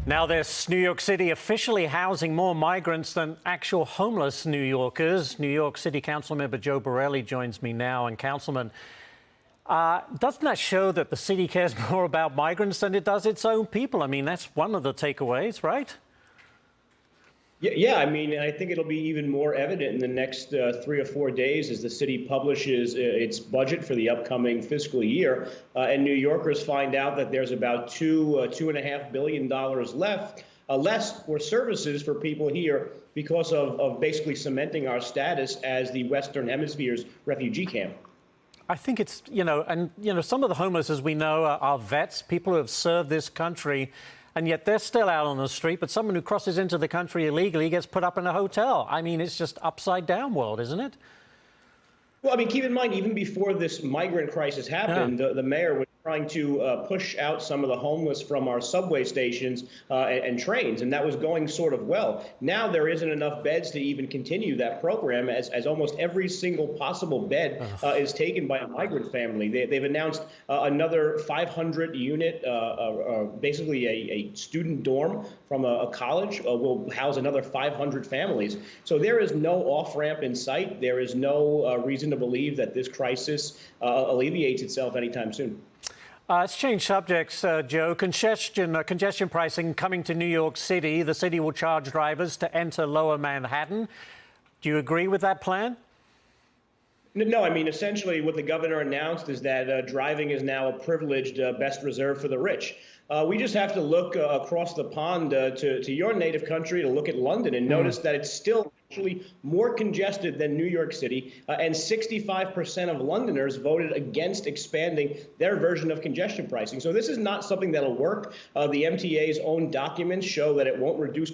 Now there's New York City officially housing more migrants than actual homeless New Yorkers. New York City Council member Joe Borelli joins me now. And Councilman, doesn't that show that the city cares more about migrants than it does its own people? I mean, that's one of the takeaways, right? Yeah, I mean, I think it'll be even more evident in the next 3 or 4 days as the city publishes its budget for the upcoming fiscal year, and New Yorkers find out that there's about $2.5 billion less for services for people here because of basically cementing our status as the Western Hemisphere's refugee camp. I think it's, some of the homeless, as we know, are vets, people who have served this country, and yet they're still out on the street. But someone who crosses into the country illegally gets put up in a hotel. I mean, it's just upside down world, isn't it? Well, I mean, keep in mind, even before this migrant crisis happened, the mayor was trying to push out some of the homeless from our subway stations and trains, and that was going sort of well. Now there isn't enough beds to even continue that program, as almost every single possible bed is taken by a migrant family. They've announced another 500-unit, basically a student dorm from a college will house another 500 families. So there is no off-ramp in sight. There is no reason to believe that this crisis alleviates itself anytime soon. Let's change subjects, Joe. Congestion pricing coming to New York City. The city will charge drivers to enter Lower Manhattan. Do you agree with that plan? No, I mean, essentially what the governor announced is that driving is now a privileged best reserved for the rich. We just have to look across the pond to your native country to look at London and notice that it's still actually more congested than New York City, and 65% of Londoners voted against expanding their version of congestion pricing. So this is not something that'll work. The MTA's own documents show that it won't reduce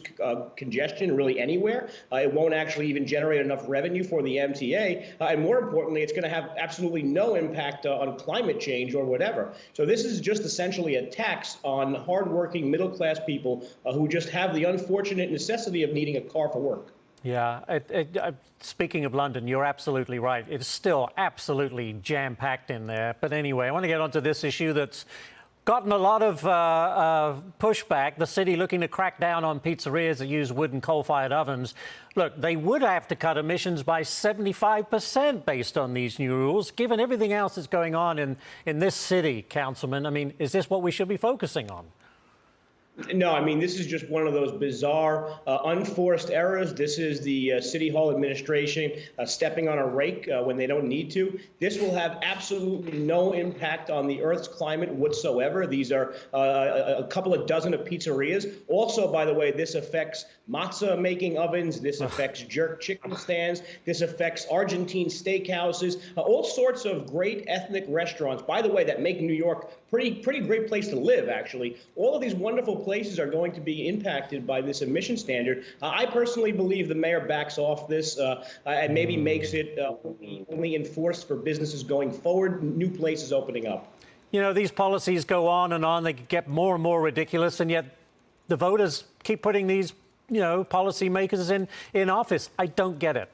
congestion really anywhere. It won't actually even generate enough revenue for the MTA. And more importantly, it's going to have absolutely no impact on climate change or whatever. So this is just essentially a tax on hardworking middle-class people who just have the unfortunate necessity of needing a car for work. Yeah, speaking of London, you're absolutely right. It's still absolutely jam-packed in there. But anyway, I want to get onto this issue that's gotten a lot of pushback. The city looking to crack down on pizzerias that use wood and coal-fired ovens. Look, they would have to cut emissions by 75% based on these new rules. Given everything else that's going on in this city, Councilman, I mean, is this what we should be focusing on? No, I mean, this is just one of those bizarre, unforced errors. This is the City Hall administration stepping on a rake when they don't need to. This will have absolutely no impact on the Earth's climate whatsoever. These are a couple of dozen of pizzerias. Also, by the way, this affects matzah making ovens. This affects jerk chicken stands. This affects Argentine steakhouses, all sorts of great ethnic restaurants, by the way, that make New York pretty great place to live, actually. All of these wonderful places are going to be impacted by this emission standard. I personally believe the mayor backs off this and maybe makes it only enforced for businesses going forward, new places opening up. You know, these policies go on, they get more and more ridiculous, and yet the voters keep putting these, policymakers in office. I don't get it.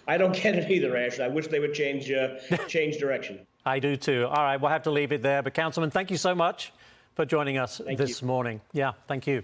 I don't get it either, Ashley. I wish they would change direction. I do too. All right, we'll have to leave it there. But Councilman, thank you so much for joining us this morning. Yeah, thank you.